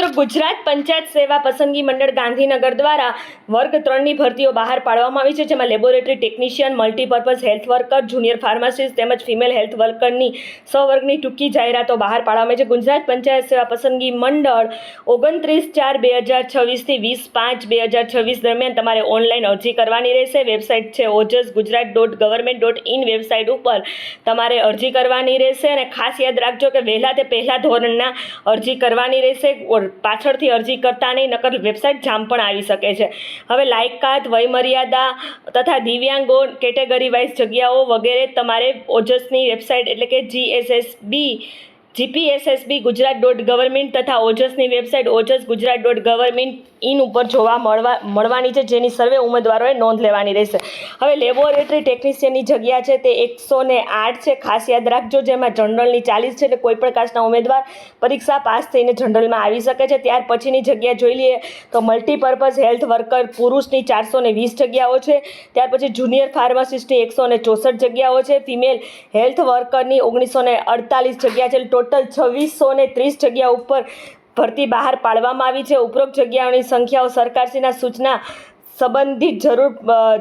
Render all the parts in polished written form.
ગુજરાત પંચાયત સેવા પસંદગી મંડળ ગાંધીનગર દ્વારા વર્ગ 3ની ભરતીઓ બહાર પાડવામાં આવી છે, જેમાં laboratory technician, multipurpose health worker, junior pharmacist તેમજ ફિમેલ હેલ્થ વર્કરની સવર્ગની ટૂંકી જાહેરાતો બહાર પાડવામાં આવી છે. ગુજરાત પંચાયત સેવા પસંદગી મંડળ 29/4/2026 થી 20/5/2026 દરમિયાન તમારે ઓનલાઈન અરજી કરવાની રહેશે. વેબસાઇટ છે ojsgujarat.government.in. વેબસાઇટ ઉપર તમારે અરજી કરવાની રહેશે અને ખાસ યાદ રાખજો કે વહેલા તે પહેલા ધોરણના અરજી કરવાની રહેશે. પાછળથી અરજી કરતા નહીં, નકર વેબસાઇટ જામ પણ આવી શકે છે. હવે લાયકાત, વયમર્યાદા તથા દિવ્યાંગો કેટેગરી વાઇઝ જગ્યાઓ વગેરે તમારે ઓજસની વેબસાઇટ એટલે કે GPSSB gujarat.government તથા ઓજસની વેબસાઇટ ojsgujarat.government.in ઉપર જોવા મળવાની છે, જેની સર્વે ઉમેદવારોએ નોંધ લેવાની રહેશે. હવે લેબોરેટરી ટેકનિશિયનની જગ્યા છે તે 108 છે. ખાસ યાદ રાખજો, જેમાં જનરલની 40 છે, એટલે કોઈપણ કાસ્ટના ઉમેદવાર પરીક્ષા પાસ થઈને જનરલમાં આવી શકે છે. ત્યાર પછીની જગ્યા જોઈ લઈએ તો મલ્ટીપર્પઝ હેલ્થ વર્કર પુરુષની 420 જગ્યાઓ છે. ત્યાર પછી જુનિયર ફાર્માસિસ્ટની 164 જગ્યાઓ છે. ફિમેલ હેલ્થ વર્કરની 1948 જગ્યા છે. ટોટલ 2630 જગ્યા ઉપર ભરતી બહાર પાડવામાં આવી છે. ઉપરોક્ત જગ્યાઓની સંખ્યાઓ સરકારશ્રીના સૂચના સંબંધિત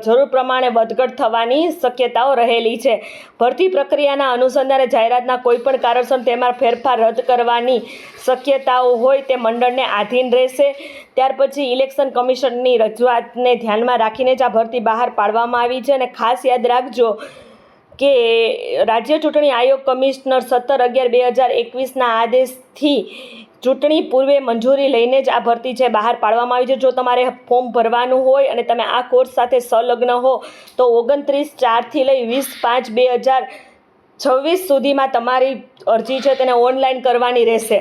જરૂર પ્રમાણે વધઘટ થવાની શક્યતાઓ રહેલી છે. ભરતી પ્રક્રિયાના અનુસંધાને જાહેરાતના કોઈપણ કારણસર તેમાં ફેરફાર રદ કરવાની શક્યતાઓ હોય તે મંડળને આધીન રહેશે. ત્યાર પછી ઇલેક્શન કમિશનની રજૂઆતને ધ્યાનમાં રાખીને જ આ ભરતી બહાર પાડવામાં આવી છે. અને ખાસ યાદ રાખજો કે રાજ્ય ચૂંટણી આયોગ કમિશનર 17/11/2021ના આદેશથી ચૂંટણી પૂર્વે મંજૂરી લઈને જ આ ભરતી છે બહાર પાડવામાં આવી છે. જો તમારે ફોર્મ ભરવાનું હોય અને તમે આ કોર્સ સાથે સંલગ્ન હો તો 29/4 થી લઈ 20/5/2026 સુધીમાં તમારી અરજી છે તેને ઓનલાઈન કરવાની રહેશે.